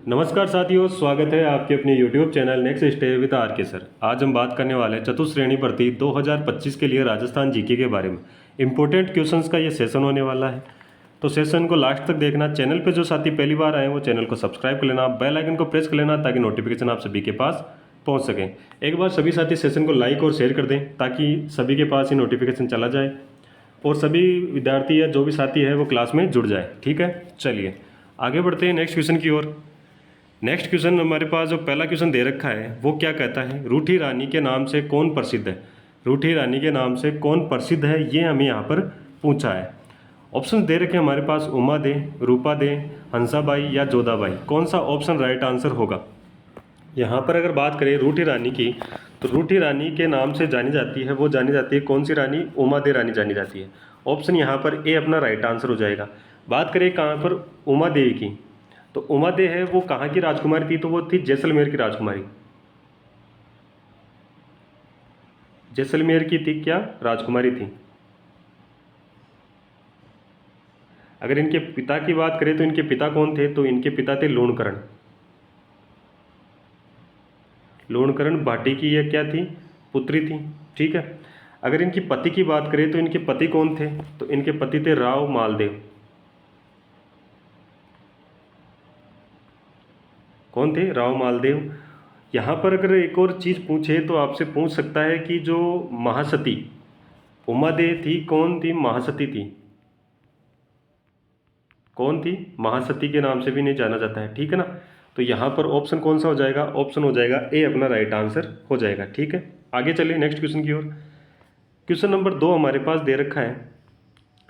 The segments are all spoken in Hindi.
नमस्कार साथियों, स्वागत है आपके अपने YouTube channel next stay with R K sir. आज हम बात करने वाले हैं चतुश्रेणी भर्ती 2025 के लिए राजस्थान जीके के बारे में। इंपॉर्टेंट क्वेश्चंस का ये सेशन होने वाला है, तो सेशन को लास्ट तक देखना। चैनल पे जो साथी पहली बार आए वो चैनल को सब्सक्राइब कर लेना, बेल आइकन को प्रेस कर लेना ताकि नोटिफिकेशन आप सभी के पास पहुँच सकें। एक बार सभी साथी सेशन को लाइक और शेयर कर दें ताकि सभी के पास ही नोटिफिकेशन चला जाए और सभी विद्यार्थी या जो भी साथी है वो क्लास में जुड़ जाए। ठीक है, चलिए आगे बढ़ते हैं नेक्स्ट क्वेश्चन की ओर। नेक्स्ट क्वेश्चन हमारे पास जो पहला क्वेश्चन दे रखा है वो क्या कहता है, रूठी रानी के नाम से कौन प्रसिद्ध है। रूठी रानी के नाम से कौन प्रसिद्ध है, ये हमें यहाँ पर पूछा है। ऑप्शन दे रखे हैं हमारे पास, उमा दे, रूपा दे, हंसाबाई या जोधाबाई। कौन सा ऑप्शन राइट आंसर होगा। यहाँ पर अगर बात करें रूठी रानी की, तो रूठी रानी के नाम से जानी जाती है, वो जानी जाती है कौन सी रानी, उमा दे रानी जानी जाती है। ऑप्शन यहाँ पर ए अपना राइट आंसर हो जाएगा। बात करें कहाँ पर, उमा देवी की, तो उमा दे है वो कहाँ की राजकुमारी थी, तो वो थी जैसलमेर की राजकुमारी। जैसलमेर की थी क्या, राजकुमारी थी। अगर इनके पिता की बात करें तो इनके पिता कौन थे, तो इनके पिता थे लूणकरण। लूणकरण भाटी की यह क्या थी, पुत्री थी। ठीक है। अगर इनकी पति की बात करें तो इनके पति कौन थे, तो इनके पति थे राव मालदेव। कौन थे, राव मालदेव। यहाँ पर अगर एक और चीज़ पूछे तो आपसे पूछ सकता है कि जो महासती उमा दे थी, कौन थी, महासती थी। कौन थी, महासती के नाम से भी नहीं जाना जाता है। ठीक है ना। तो यहाँ पर ऑप्शन कौन सा हो जाएगा, ऑप्शन हो जाएगा ए अपना राइट आंसर हो जाएगा। ठीक है, आगे चलिए नेक्स्ट क्वेश्चन की ओर। क्वेश्चन नंबर 2 हमारे पास दे रखा है,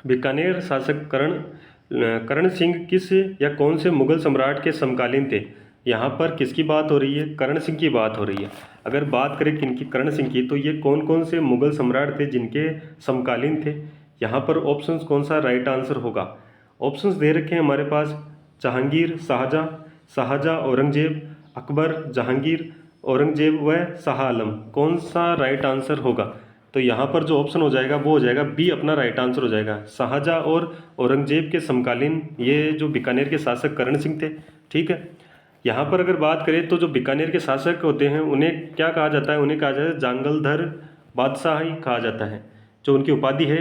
बीकानेर शासक करण सिंह किस या कौन से मुगल सम्राट के समकालीन थे। यहाँ पर किसकी बात हो रही है, करण सिंह की बात हो रही है। अगर बात करें किनकी, करण सिंह की, तो ये कौन कौन से मुगल सम्राट थे जिनके समकालीन थे। यहाँ पर ऑप्शंस कौन सा राइट आंसर होगा। ऑप्शंस दे रखे हैं हमारे पास, जहांगीर, शाहजहाँ, शाहजहाँ औरंगजेब, अकबर, जहांगीर, औरंगजेब व शाह आलम। कौन सा राइट आंसर होगा। तो यहाँ पर जो ऑप्शन हो जाएगा वो हो जाएगा बी अपना राइट आंसर हो जाएगा। शाहजहाँ और औरंगजेब के समकालीन ये जो बीकानेर के शासक करण सिंह थे। ठीक है। यहाँ पर अगर बात करें तो जो बीकानेर के शासक होते हैं उन्हें क्या कहा जाता है, उन्हें कहा जाता है जांगलधर बादशाह ही कहा जाता है। जो उनकी उपाधि है,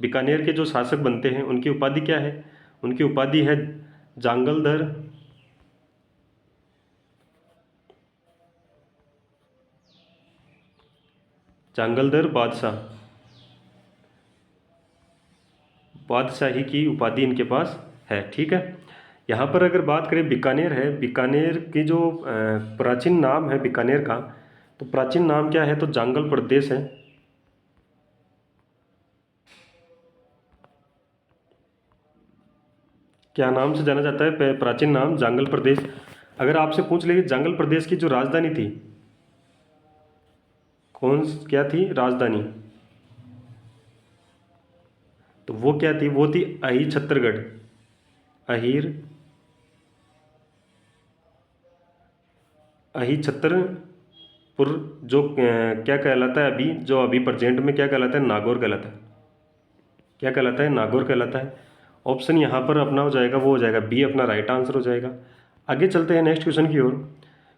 बीकानेर के जो शासक बनते हैं उनकी उपाधि क्या है, उनकी उपाधि है जांगलधर जांगलधर बादशाह। बादशाही की उपाधि इनके पास है। ठीक है। यहाँ पर अगर बात करें बीकानेर है, बीकानेर की जो प्राचीन नाम है बीकानेर का, तो प्राचीन नाम क्या है, तो जांगल प्रदेश है। क्या नाम से जाना जाता है, प्राचीन नाम जांगल प्रदेश। अगर आपसे पूछ ले जांगल प्रदेश की जो राजधानी थी, कौन क्या थी राजधानी, तो वो क्या थी, वो थी अही छत्तरगढ़। अहीर अही छत्तरपुर, जो क्या कहलाता है अभी, जो अभी प्रेजेंट में क्या कहलाता है, नागौर कहलाता है। क्या कहलाता है, नागौर कहलाता है। ऑप्शन यहाँ पर अपना हो जाएगा, वो हो जाएगा बी अपना राइट आंसर हो जाएगा। आगे चलते हैं नेक्स्ट क्वेश्चन की ओर।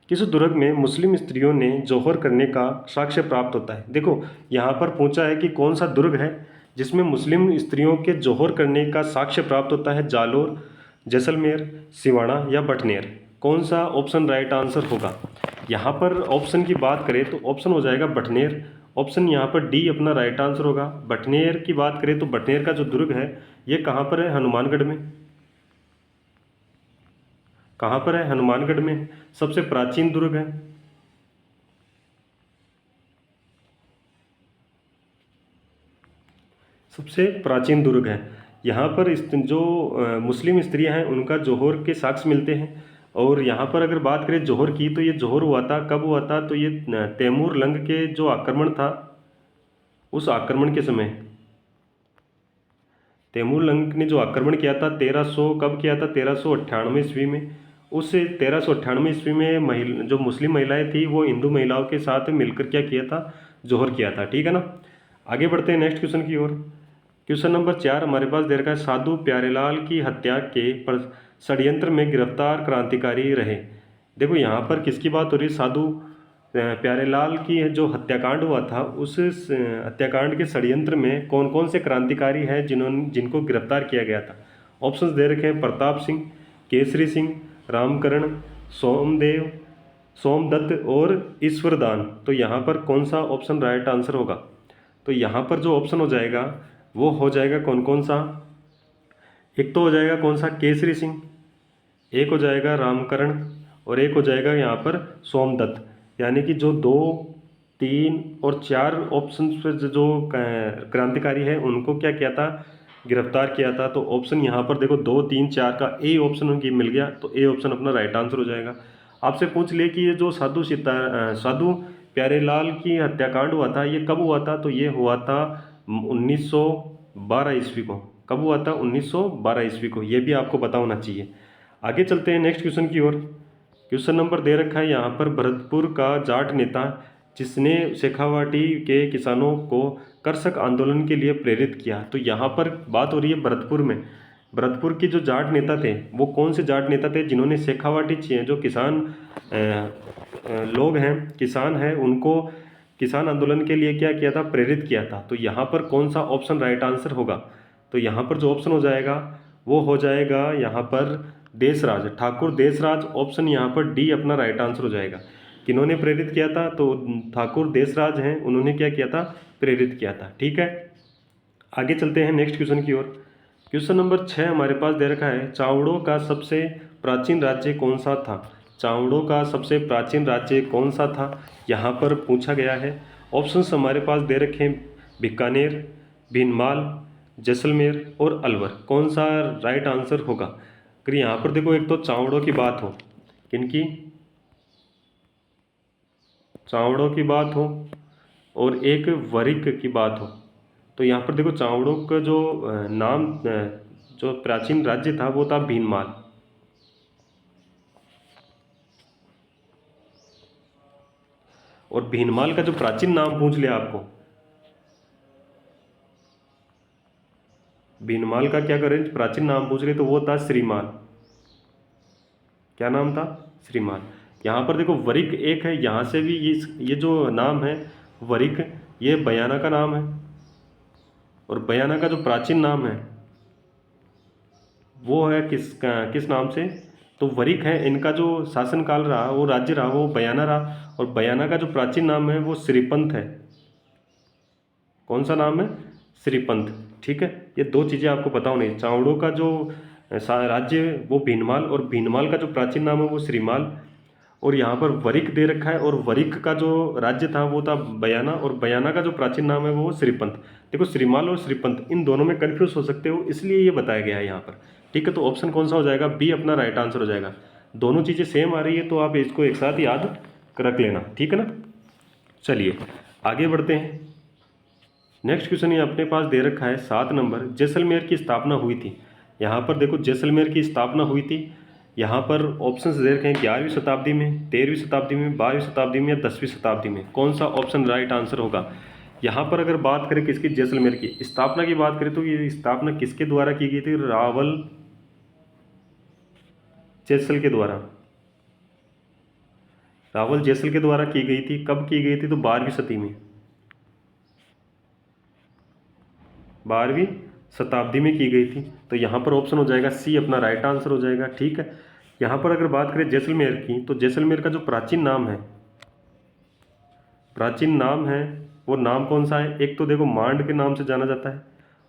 किस दुर्ग में मुस्लिम स्त्रियों ने जौहर करने का साक्ष्य प्राप्त होता है। देखो यहाँ पर पूछा है कि कौन सा दुर्ग है जिसमें मुस्लिम स्त्रियों के जौहर करने का साक्ष्य प्राप्त होता है, जालोर, जैसलमेर, सिवाड़ा या बटनेर। कौन सा ऑप्शन राइट आंसर होगा। यहाँ पर ऑप्शन की बात करें तो ऑप्शन हो जाएगा बटनेर। ऑप्शन यहाँ पर डी अपना राइट आंसर होगा। बटनेर की बात करें तो बटनेर का जो दुर्ग है ये कहाँ पर है, हनुमानगढ़ में। कहाँ पर है, हनुमानगढ़ में। सबसे प्राचीन दुर्ग है। सबसे प्राचीन दुर्ग है। यहाँ पर जो मुस्लिम स्त्रियां हैं उनका जौहर के साक्ष्य मिलते हैं। और यहाँ पर अगर बात करें जौहर की, तो ये जौहर हुआ था, कब हुआ था, तो ये तैमूर लंग के जो आक्रमण था उस आक्रमण के समय, तैमूर लंग ने जो आक्रमण किया था 1300, कब किया था, 1398 ईस्वी में। उस 1398 ईस्वी में जो मुस्लिम महिलाएं थी वो हिंदू महिलाओं के साथ मिलकर क्या किया था, जौहर किया था। ठीक है ना। आगे बढ़ते हैं नेक्स्ट क्वेश्चन की ओर। क्वेश्चन नंबर 4 हमारे पास दे रखा है, साधु प्यारेलाल की हत्या के षड्यंत्र में गिरफ्तार क्रांतिकारी रहे। देखो यहाँ पर किसकी बात हो रही है, साधु प्यारेलाल की जो हत्याकांड हुआ था उस हत्याकांड के षड्यंत्र में कौन कौन से क्रांतिकारी हैं जिनको गिरफ्तार किया गया था। ऑप्शंस दे रखे हैं, प्रताप सिंह, केसरी सिंह, रामकरण, सोमदेव, सोमदत्त और ईश्वरदान। तो यहाँ पर कौन सा ऑप्शन राइट आंसर होगा? तो यहाँ पर जो ऑप्शन हो जाएगा वो हो जाएगा कौन कौन सा, एक तो हो जाएगा कौन सा, केसरी सिंह, एक हो जाएगा रामकरण और एक हो जाएगा यहाँ पर सोमदत्त। यानी कि जो 2, 3 और 4 ऑप्शन पर जो क्रांतिकारी है उनको क्या किया था, गिरफ्तार किया था। तो ऑप्शन यहाँ पर देखो 2, 3, 4 का ए ऑप्शन उनकी मिल गया, तो ए ऑप्शन अपना राइट आंसर हो जाएगा। आपसे पूछ ले कि ये जो साधु प्यारेलाल की हत्याकांड हुआ था ये कब हुआ था, तो ये हुआ था 1912 ईस्वी को। कब हुआ था? 1912 ईस्वी को। ये भी आपको पता होना चाहिए। आगे चलते हैं नेक्स्ट क्वेश्चन की ओर। क्वेश्चन नंबर दे रखा है यहाँ पर, भरतपुर का जाट नेता जिसने शेखावाटी के किसानों को कर्षक आंदोलन के लिए प्रेरित किया। तो यहाँ पर बात हो रही है भरतपुर में। भरतपुर के जो जाट नेता थे वो कौन से जाट नेता थे जिन्होंने शेखावाटी जो किसान लोग हैं, किसान हैं, उनको किसान आंदोलन के लिए क्या किया था, प्रेरित किया था। तो यहाँ पर कौन सा ऑप्शन राइट आंसर होगा? तो यहाँ पर जो ऑप्शन हो जाएगा वो हो जाएगा यहाँ पर देशराज, ठाकुर देशराज। ऑप्शन यहाँ पर डी अपना राइट आंसर हो जाएगा। किन्होंने प्रेरित किया था? तो ठाकुर देशराज हैं, उन्होंने क्या किया था, प्रेरित किया था। ठीक है, आगे चलते हैं नेक्स्ट क्वेश्चन की ओर। क्वेश्चन नंबर 6 हमारे पास दे रखा है, चावड़ों का सबसे प्राचीन राज्य कौन सा था? चावड़ों का सबसे प्राचीन राज्य कौन सा था, यहाँ पर पूछा गया है। ऑप्शंस हमारे पास दे रखे हैं, बीकानेर, भीनमाल, जैसलमेर और अलवर। कौन सा राइट आंसर होगा? अगर यहाँ पर देखो एक तो चावड़ों की बात हो, किनकी, चावड़ों की बात हो और एक वरिक की बात हो। तो यहाँ पर देखो चावड़ों का जो नाम जो प्राचीन राज्य था वो था भीनमाल। और भीनमाल का जो प्राचीन नाम पूछ लिया आपको, भीनमाल का क्या करें, प्राचीन नाम पूछ रहे तो वो था श्रीमाल। क्या नाम था? श्रीमाल। यहाँ पर देखो वरिक एक है, यहाँ से भी ये जो नाम है वरिक, ये बयाना का नाम है। और बयाना का जो प्राचीन नाम है वो है किस नाम से, तो वरिक है। इनका जो शासनकाल रहा, वो राज्य रहा, वो बयाना रहा। और बयाना का जो प्राचीन नाम है वो श्रीपंथ है। कौन सा नाम है? श्रीपंथ। ठीक है, ये दो चीज़ें आपको पता होनी। चावड़ों का जो राज्य वो भीनमाल, और भीनमाल का जो प्राचीन नाम है वो श्रीमाल। और यहाँ पर वरिक दे रखा है, और वरिक का जो राज्य था वो था बयाना, और बयाना का जो प्राचीन नाम है वो श्रीपंथ। देखो श्रीमाल और श्रीपंथ इन दोनों में कन्फ्यूज हो सकते हो, इसलिए ये बताया गया है यहाँ पर। ठीक है, तो ऑप्शन कौन सा हो जाएगा? बी अपना राइट आंसर हो जाएगा। दोनों चीज़ें सेम आ रही है तो आप इसको एक साथ याद रख लेना। ठीक है ना, चलिए आगे बढ़ते हैं। नेक्स्ट क्वेश्चन ये अपने पास दे रखा है 7 नंबर, जैसलमेर की स्थापना हुई थी। यहाँ पर देखो जैसलमेर की स्थापना हुई थी, यहाँ पर ऑप्शंस दे रखे हैं 11वीं शताब्दी में, 13वीं शताब्दी में, 12वीं शताब्दी में या 10वीं शताब्दी में। कौन सा ऑप्शन राइट आंसर होगा? यहाँ पर अगर बात करें किसकी, जैसलमेर की स्थापना की बात करें तो ये स्थापना किसके द्वारा की गई थी? रावल जैसल के द्वारा, रावल जैसल के द्वारा की गई थी। कब की गई थी? तो 12वीं सदी में, 12वीं शताब्दी में की गई थी। तो यहाँ पर ऑप्शन हो जाएगा सी अपना राइट आंसर हो जाएगा। ठीक है, यहाँ पर अगर बात करें जैसलमेर की, तो जैसलमेर का जो प्राचीन नाम है, प्राचीन नाम है वो नाम कौन सा है? एक तो देखो मांड के नाम से जाना जाता है,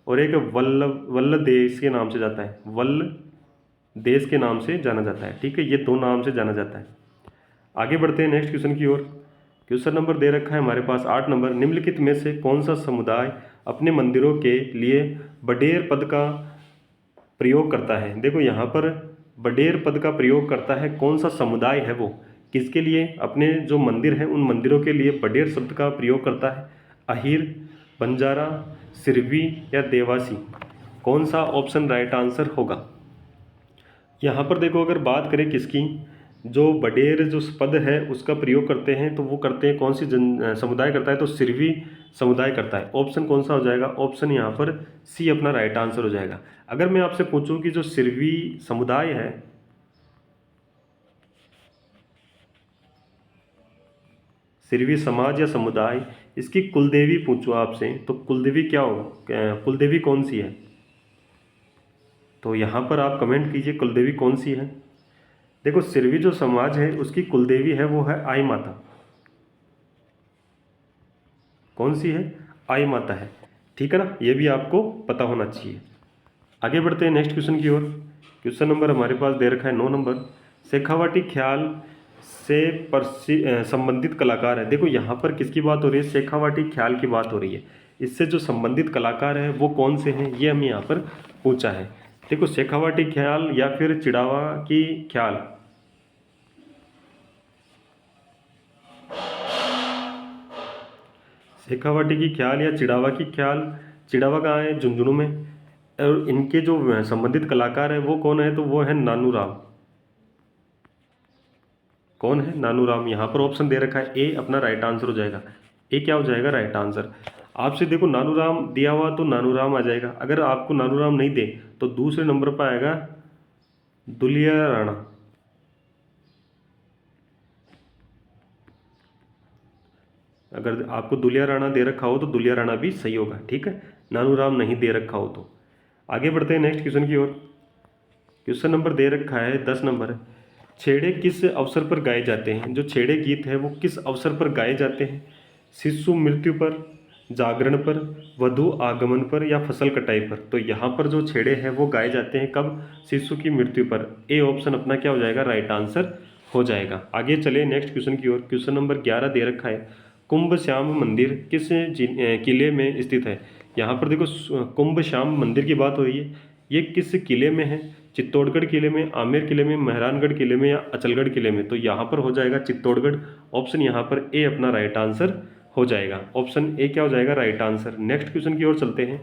और एक वल्ल देश के नाम से जाता है, वल्ल देश के नाम से जाना जाता है। ठीक है, ये 2 नाम से जाना जाता है। आगे बढ़ते हैं नेक्स्ट क्वेश्चन की ओर। क्वेश्चन नंबर दे रखा है हमारे पास 8 नंबर, निम्नलिखित में से कौन सा समुदाय अपने मंदिरों के लिए बडेर पद का प्रयोग करता है? देखो यहाँ पर बडेर पद का प्रयोग करता है, कौन सा समुदाय है वो, किसके लिए, अपने जो मंदिर हैं उन मंदिरों के लिए बडेर शब्द का प्रयोग करता है? अहीर, बंजारा, सिरवी या देवासी। कौन सा ऑप्शन राइट आंसर होगा? यहाँ पर देखो अगर बात करें किसकी, जो बडेर जो पद है उसका प्रयोग करते हैं, तो वो करते हैं कौन सी समुदाय करता है, तो सिरवी समुदाय करता है। ऑप्शन कौन सा हो जाएगा, ऑप्शन यहाँ पर सी अपना राइट आंसर हो जाएगा। अगर मैं आपसे पूछूं कि जो सिरवी समुदाय है, सिरवी समाज या समुदाय, इसकी कुलदेवी पूछूं आपसे, तो कुलदेवी क्या हो, कुलदेवी कौन सी है, तो यहाँ पर आप कमेंट कीजिए कुलदेवी कौन सी है। देखो सिरवी जो समाज है उसकी कुलदेवी है वो है आई माता। कौन सी है, आई माता है, ठीक है ना, ये भी आपको पता होना चाहिए। आगे बढ़ते हैं नेक्स्ट क्वेश्चन की ओर। क्वेश्चन नंबर हमारे पास दे रखा है 9 नंबर। शेखावाटी ख्याल से संबंधित कलाकार है। देखो यहाँ पर किसकी बात हो रही है, शेखावाटी ख्याल की बात हो रही है। इससे जो संबंधित कलाकार है वो कौन से हैं, ये हमें यहाँ पर पूछा है। देखो शेखावाटी ख्याल या फिर चिड़ावा की ख्याल, शेखावाटी की ख्याल या चिड़ावा की ख्याल, चिड़ावा कहाँ है, झुंझुनू में, और इनके जो संबंधित कलाकार है वो कौन है, तो वो है नानू राम। कौन है, नानू राम। यहाँ पर ऑप्शन दे रखा है ए अपना राइट आंसर हो जाएगा। ए क्या हो जाएगा, राइट आंसर। आपसे देखो नानू राम दिया हुआ तो नानू राम आ जाएगा। अगर आपको नानू राम नहीं दे तो दूसरे नंबर पर आएगा दुलिया राणा। अगर आपको दुलिया राणा दे रखा हो तो दुलिया राणा भी सही होगा, ठीक है, नानू राम नहीं दे रखा हो तो। आगे बढ़ते हैं नेक्स्ट क्वेश्चन की ओर। क्वेश्चन नंबर दे रखा है 10 नंबर। छेड़े किस अवसर पर गाए जाते हैं, जो छेड़े गीत है वो किस अवसर पर गाए जाते हैं, शिशु मृत्यु पर, जागरण पर, वधु आगमन पर, या फसल कटाई पर। तो यहाँ पर जो छेड़े हैं वो गाए जाते हैं कब, शिशु की मृत्यु पर। ए ऑप्शन अपना क्या हो जाएगा, राइट आंसर हो जाएगा। आगे चले नेक्स्ट क्वेश्चन की ओर। क्वेश्चन नंबर 11 दे रखा है, कुंभ श्याम मंदिर किस किले में स्थित है। यहाँ पर देखो कुंभ श्याम मंदिर की बात हो रही है, ये किस किले में है, चित्तौड़गढ़ किले में, आमेर किले में, मेहरानगढ़ किले में, या अचलगढ़ किले में। तो यहाँ पर हो जाएगा चित्तौड़गढ़। ऑप्शन यहाँ पर ए अपना राइट आंसर हो जाएगा। ऑप्शन ए क्या हो जाएगा, राइट आंसर। नेक्स्ट क्वेश्चन की ओर चलते हैं।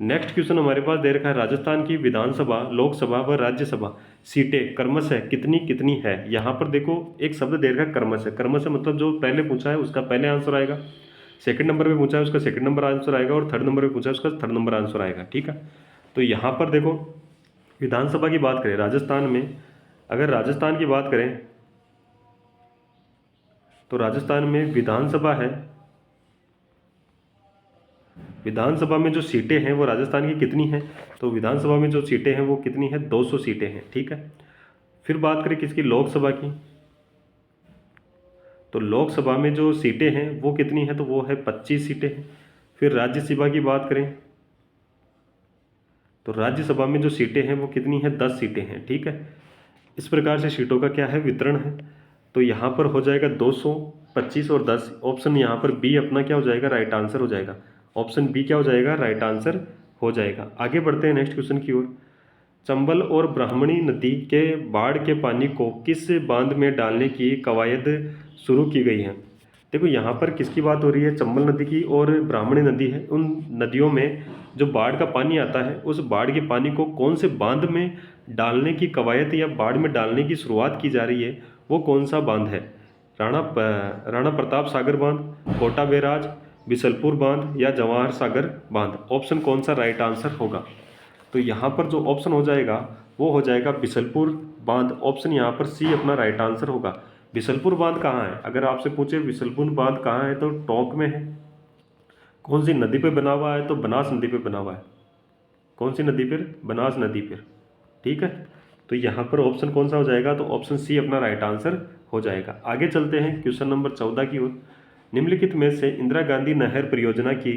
नेक्स्ट क्वेश्चन हमारे पास दे रखा है, राजस्थान की विधानसभा, लोकसभा व राज्यसभा सीटें क्रमशः कितनी कितनी है। यहाँ पर देखो एक शब्द दे रखा है क्रमशः। क्रमशः मतलब जो पहले पूछा है उसका पहले आंसर आएगा, सेकंड नंबर पे पूछा है उसका सेकंड नंबर आंसर आएगा, और थर्ड नंबर पे पूछा है उसका थर्ड नंबर आंसर आएगा, ठीक है। तो यहाँ पर देखो विधानसभा की बात करें राजस्थान में, अगर राजस्थान की बात करें तो राजस्थान में विधानसभा है, विधानसभा में जो सीटें हैं वो राजस्थान की कितनी हैं, तो विधानसभा में जो सीटें हैं वो कितनी है, 200 सीटें हैं, ठीक है। फिर बात करें किसकी, लोकसभा की, तो लोकसभा में जो सीटें हैं वो कितनी है, तो वो है 25 सीटें हैं। फिर राज्यसभा की बात करें तो राज्यसभा में जो सीटें हैं वो कितनी है, 10 सीटें हैं, ठीक है। इस प्रकार से सीटों का क्या है, वितरण है। तो यहाँ पर हो जाएगा 200, 25 और 10। ऑप्शन यहाँ पर बी अपना क्या हो जाएगा, राइट आंसर हो जाएगा। ऑप्शन बी क्या हो जाएगा, राइट आंसर हो जाएगा। आगे बढ़ते हैं नेक्स्ट क्वेश्चन की ओर। चंबल और ब्राह्मणी नदी के बाढ़ के पानी को किस बांध में डालने की कवायद शुरू की गई है। देखो यहाँ पर किसकी बात हो रही है, चंबल नदी की और ब्राह्मणी नदी है। उन नदियों में जो बाढ़ का पानी आता है उस बाढ़ के पानी को कौन से बांध में डालने की कवायद या बाढ़ में डालने की शुरुआत की जा रही है, वो कौन सा बांध है। राणा प्रताप सागर बांध, कोटा बैराज, बिसलपुर बांध, या जवाहर सागर बांध। ऑप्शन कौन सा राइट आंसर होगा, तो यहाँ पर जो ऑप्शन हो जाएगा वो हो जाएगा बिसलपुर बांध। ऑप्शन यहाँ पर सी अपना राइट आंसर होगा। बिसलपुर बांध कहाँ है, अगर आपसे पूछे बिसलपुर बांध कहाँ है तो टोंक में है। कौन सी नदी पे बना हुआ है, तो बनास नदी पे बना हुआ है। कौन सी नदी पर, बनास नदी पर, ठीक है। तो यहाँ पर ऑप्शन कौन सा हो जाएगा, तो ऑप्शन सी अपना राइट आंसर हो जाएगा। आगे चलते हैं क्वेश्चन नंबर 14 की ओर। निम्नलिखित में से इंदिरा गांधी नहर परियोजना की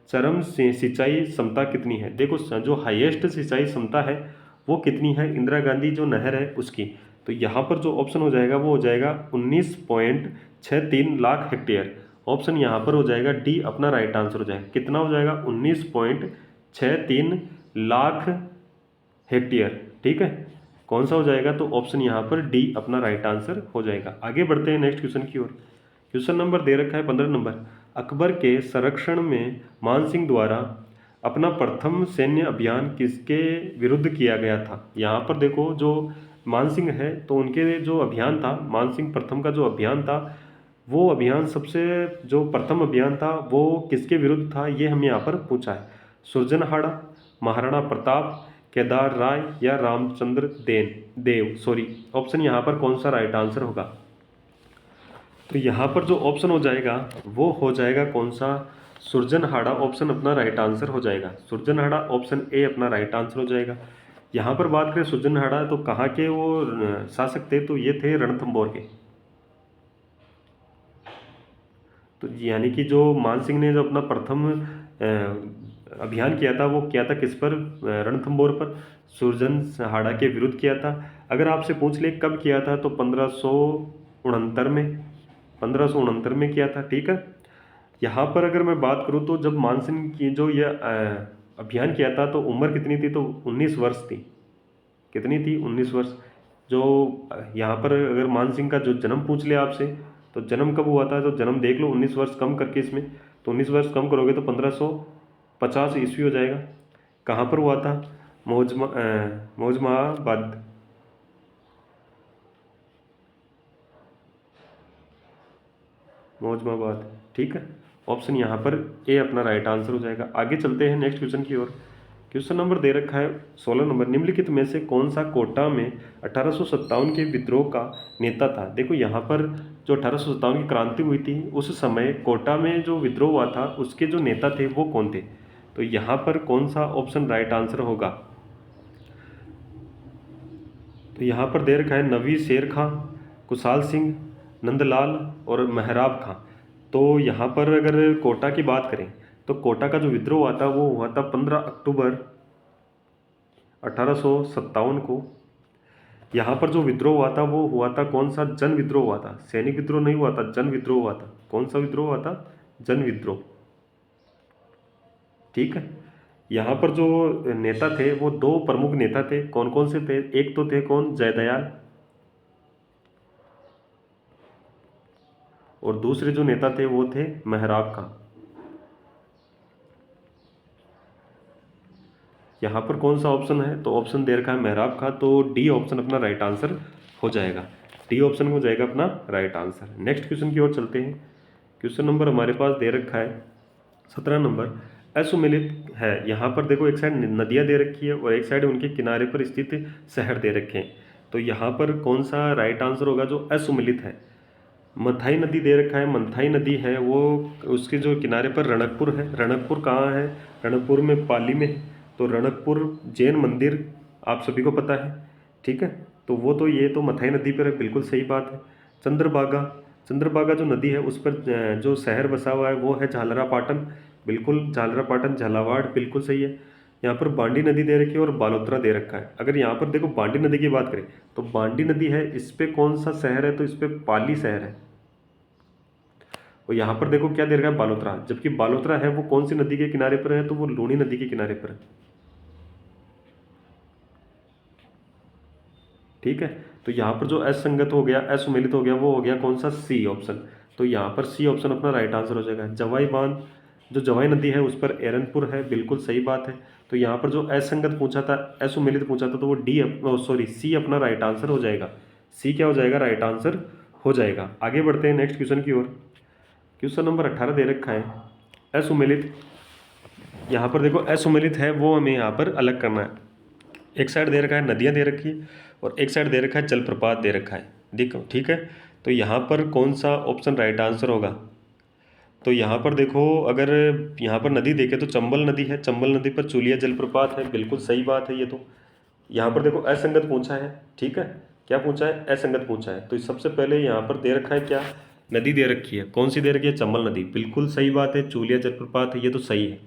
चरम सिंचाई क्षमता कितनी है। देखो जो हाईएस्ट सिंचाई क्षमता है वो कितनी है, इंदिरा गांधी जो नहर है उसकी। तो यहाँ पर जो ऑप्शन हो जाएगा वो हो जाएगा 19.63 लाख हेक्टेयर। ऑप्शन यहाँ पर हो जाएगा डी अपना राइट आंसर हो जाएगा। कितना हो जाएगा, 19.63 लाख हेक्टेयर, ठीक है। कौन सा हो जाएगा, तो ऑप्शन यहाँ पर डी अपना राइट आंसर हो जाएगा। आगे बढ़ते हैं नेक्स्ट क्वेश्चन की ओर। क्वेश्चन नंबर दे रखा है 15 नंबर। अकबर के संरक्षण में मान सिंह द्वारा अपना प्रथम सैन्य अभियान किसके विरुद्ध किया गया था। यहाँ पर देखो जो मानसिंह है तो उनके जो अभियान था, मानसिंह प्रथम का जो अभियान था, वो अभियान सबसे जो प्रथम अभियान था वो किसके विरुद्ध था, ये हमें यहाँ पर पूछा है। सुरजनहाड़ा, महाराणा प्रताप, केदार राय या रामचंद्र देव सॉरी, ऑप्शन यहाँ पर कौन सा राइट आंसर होगा? तो यहाँ पर जो ऑप्शन हो जाएगा वो हो जाएगा कौन सा, सुरजनहाड़ा ऑप्शन अपना राइट आंसर हो जाएगा। सुरजनहाड़ा ऑप्शन ए अपना राइट आंसर हो जाएगा। यहाँ पर बात करें सुरजनहाड़ा तो कहाँ के वो शासक थे, तो ये थे रणथंभौर के। तो यानी कि जो मानसिंह ने जो अपना प्रथम अभियान किया था वो किया था किस पर, रणथंभौर पर, सुरजनहाड़ा के विरुद्ध किया था। अगर आपसे पूछ ले कब किया था तो 1569 में, 1569 में किया था, ठीक है। यहाँ पर अगर मैं बात करूँ तो जब मानसिंह की जो ये अभियान किया था तो उम्र कितनी थी, तो 19 वर्ष थी। कितनी थी, 19 वर्ष। जो यहाँ पर अगर मानसिंह का जो जन्म पूछ ले आपसे तो जन्म कब हुआ था, तो जन्म देख लो, 19 वर्ष कम करके इसमें, तो 19 वर्ष कम करोगे तो 1550 ईस्वी हो जाएगा। कहाँ पर हुआ था, मौजमाबाद, मौजमाबाद, ठीक है। ऑप्शन यहाँ पर ए अपना राइट आंसर हो जाएगा। आगे चलते हैं नेक्स्ट क्वेश्चन की ओर। क्वेश्चन नंबर दे रखा है 16 नंबर, निम्नलिखित में से कौन सा कोटा में 1857 के विद्रोह का नेता था। देखो यहाँ पर जो 1857 की क्रांति हुई थी उस समय कोटा में जो विद्रोह हुआ था उसके जो नेता थे वो कौन थे, तो यहाँ पर कौन सा ऑप्शन राइट आंसर होगा? तो यहाँ पर दे रखा है नवी शेर खां, कुशाल सिंह, नंदलाल और मेहराब खां। तो यहाँ पर अगर कोटा की बात करें तो कोटा का जो विद्रोह हुआ था वो हुआ था 15 अक्टूबर 1857 को। यहाँ पर जो विद्रोह हुआ था वो हुआ था कौन सा, जन विद्रोह हुआ था, सैनिक विद्रोह नहीं हुआ था, जन विद्रोह हुआ था। कौन सा विद्रोह हुआ था, जन विद्रोह, ठीक है। यहाँ पर जो नेता थे वो दो प्रमुख नेता थे, कौन कौन से थे, एक तो थे कौन, जयदयाल, और दूसरे जो नेता थे वो थे मेहराब खां। यहाँ पर कौन सा ऑप्शन है, तो ऑप्शन दे रखा है मेहराब खां, तो डी ऑप्शन अपना राइट आंसर हो जाएगा। डी ऑप्शन हो जाएगा अपना राइट आंसर। नेक्स्ट क्वेश्चन की ओर चलते हैं। क्वेश्चन नंबर हमारे पास दे रखा है 17 नंबर, असुमेलित है। यहाँ पर देखो एक साइड नदियाँ दे रखी है और एक साइड उनके किनारे पर स्थित शहर दे रखे हैं। तो यहाँ पर कौन सा राइट आंसर होगा जो असुमेलित है? मथाई नदी दे रखा है, मंथाई नदी है वो, उसके जो किनारे पर रणकपुर है। रणकपुर कहाँ है, रणकपुर में पाली में है। तो रणकपुर जैन मंदिर आप सभी को पता है, ठीक है। तो वो तो ये तो मथाई नदी पर है, बिल्कुल सही बात है। चंद्रभागा, चंद्रभागा जो नदी है उस पर जो शहर बसा हुआ है वो है झालरा पाटन, बिल्कुल झालरा पाटन, झालावाड़, बिल्कुल सही है। यहाँ पर बांडी नदी दे रखी है और बालोतरा दे रखा है। अगर यहाँ पर देखो बांडी नदी की बात करें तो बांडी नदी है, इस पे कौन सा शहर है, तो इस पे पाली शहर है। और यहाँ पर देखो क्या दे रखा है, बालोतरा, जबकि बालोतरा है वो कौन सी नदी के किनारे पर है, तो वो लूनी नदी के किनारे पर है, ठीक है। तो यहाँ पर जो असंगत हो गया, असुमेलित हो गया, वो हो गया कौन सा, सी ऑप्शन। तो यहाँ पर सी ऑप्शन अपना राइट आंसर हो जाएगा। जवाई बांध, जो जवाई नदी है उस पर एरनपुर है, बिल्कुल सही बात है। तो यहाँ पर जो असंगत पूछा था, असुमेलित पूछा था, तो वो डी सॉरी सी अपना राइट आंसर हो जाएगा। सी क्या हो जाएगा, राइट आंसर हो जाएगा। आगे बढ़ते हैं नेक्स्ट क्वेश्चन की ओर। क्वेश्चन नंबर 18 दे रखा है असुमेलित। यहाँ पर देखो असुमेलित है वो हमें यहाँ पर अलग करना है। एक साइड दे रखा है नदियाँ दे रखी है और एक साइड दे रखा है जलप्रपात दे रखा है, देखो, ठीक है। तो यहाँ पर कौन सा ऑप्शन राइट आंसर होगा? तो यहाँ पर देखो अगर यहाँ पर नदी देखे तो चंबल नदी है, चंबल नदी पर चूलिया जलप्रपात है, बिल्कुल सही बात है ये तो। यहाँ पर देखो असंगत पूछा है, ठीक है। क्या पूछा है, असंगत पूछा है। तो सबसे पहले यहाँ पर दे रखा है क्या, नदी दे रखी है, कौन सी दे रखी है, चंबल नदी, बिल्कुल सही बात है। चूलिया जलप्रपात है, ये तो सही है।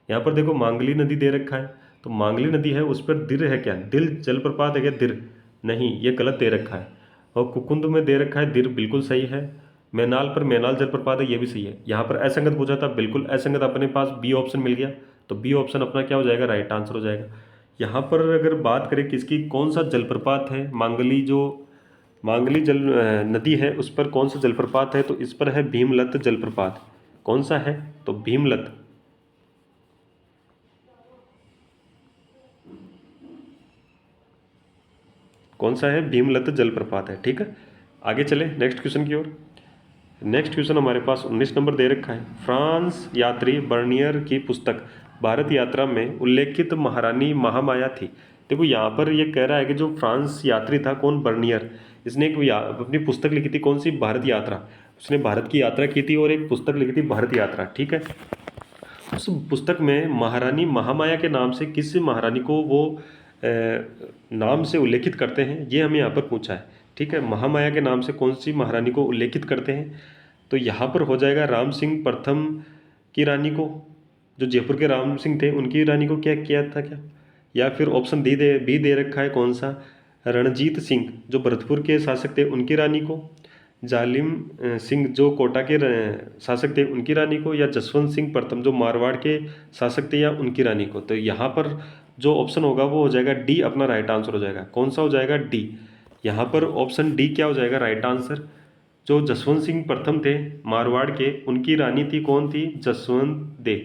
यहाँ पर देखो मांगली नदी दे रखा है, तो मांगली नदी है उस पर दिर है क्या, दिल जलप्रपात है क्या, दिर नहीं, ये गलत दे रखा है। और कुकुंद में दे रखा है दिर, बिल्कुल सही है। मैनाल पर मैनाल जलप्रपात है, ये भी सही है। यहाँ पर असंगत पूछा था, बिल्कुल असंगत, अपने पास बी ऑप्शन मिल गया, तो बी ऑप्शन अपना क्या हो जाएगा, राइट आंसर हो जाएगा। यहाँ पर अगर बात करें किसकी, कौन सा जलप्रपात है, मांगली जो मांगली जल नदी है उस पर कौन सा जलप्रपात है, तो इस पर है भीमलत जलप्रपात। कौन सा है, तो भीमलत। कौन सा है? भीमलत जलप्रपात है। ठीक है, आगे चले नेक्स्ट क्वेश्चन की ओर। नेक्स्ट क्वेश्चन हमारे पास 19 नंबर दे रखा है। फ्रांस यात्री बर्नियर की पुस्तक भारत यात्रा में उल्लेखित महारानी महामाया थी। देखो यहाँ पर ये कह रहा है कि जो फ्रांस यात्री था कौन? बर्नियर। इसने एक अपनी पुस्तक लिखी थी, कौन सी? भारत यात्रा। उसने भारत की यात्रा की थी और एक पुस्तक लिखी थी भारत यात्रा। ठीक है, उस पुस्तक में महारानी महामाया के नाम से किस महारानी को वो नाम से उल्लेखित करते हैं, ये हमें यहाँ पर पूछा है। ठीक है, महामाया के नाम से कौन सी महारानी को उल्लेखित करते हैं? तो यहाँ पर हो जाएगा राम सिंह प्रथम की रानी को, जो जयपुर के राम सिंह थे उनकी रानी को क्या किया था क्या? या फिर ऑप्शन बी दे रखा है, कौन सा? रणजीत सिंह जो भरतपुर के शासक थे उनकी रानी को, जालिम सिंह जो कोटा के शासक थे उनकी रानी को, या जसवंत सिंह प्रथम जो मारवाड़ के शासक थे या उनकी रानी को। तो यहाँ पर जो ऑप्शन होगा वो हो जाएगा डी, अपना राइट आंसर हो जाएगा। कौन सा हो जाएगा? डी। यहाँ पर ऑप्शन डी क्या हो जाएगा राइट आंसर? जो जसवंत सिंह प्रथम थे मारवाड़ के, उनकी रानी थी कौन थी? जसवंत दे।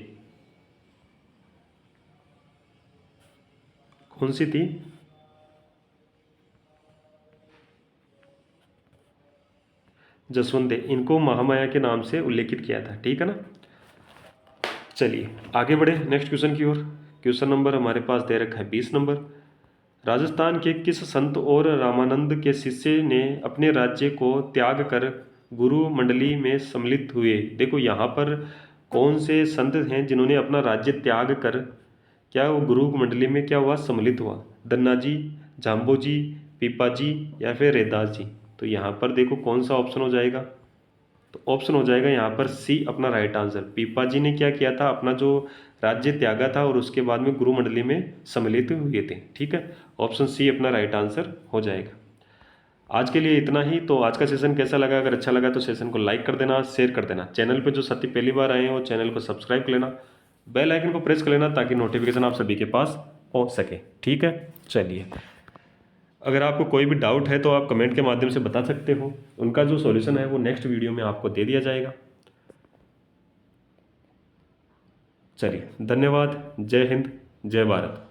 कौन सी थी? जसवंत दे। इनको महामाया के नाम से उल्लेखित किया था। ठीक है ना, चलिए आगे बढ़े नेक्स्ट क्वेश्चन की ओर। क्वेश्चन नंबर हमारे पास दे रखा है 20 नंबर। राजस्थान के किस संत और रामानंद के शिष्य ने अपने राज्य को त्याग कर गुरु मंडली में सम्मिलित हुए? देखो यहाँ पर कौन से संत हैं जिन्होंने अपना राज्य त्याग कर क्या वो गुरु मंडली में क्या हुआ? सम्मिलित हुआ। दन्ना जी, जाम्बो जी, पीपा जी या फिर रैदास जी। तो यहाँ पर देखो कौन सा ऑप्शन हो जाएगा? तो ऑप्शन हो जाएगा यहाँ पर सी, अपना राइट आंसर। पीपा जी ने क्या किया था? अपना जो राज्य त्यागा था और उसके बाद में गुरु मंडली में सम्मिलित हुए थे। ठीक है, ऑप्शन सी अपना राइट आंसर हो जाएगा। आज के लिए इतना ही। तो आज का सेशन कैसा लगा? अगर अच्छा लगा तो सेशन को लाइक कर देना, शेयर कर देना। चैनल पे जो साथी पहली बार आए हैं वो चैनल को सब्सक्राइब कर लेना, बेल आइकन को प्रेस कर लेना ताकि नोटिफिकेशन आप सभी के पास पहुंच सके। ठीक है, चलिए अगर आपको कोई भी डाउट है तो आप कमेंट के माध्यम से बता सकते हो। उनका जो सॉल्यूशन है वो नेक्स्ट वीडियो में आपको दे दिया जाएगा। चलिए धन्यवाद। जय हिंद, जय भारत।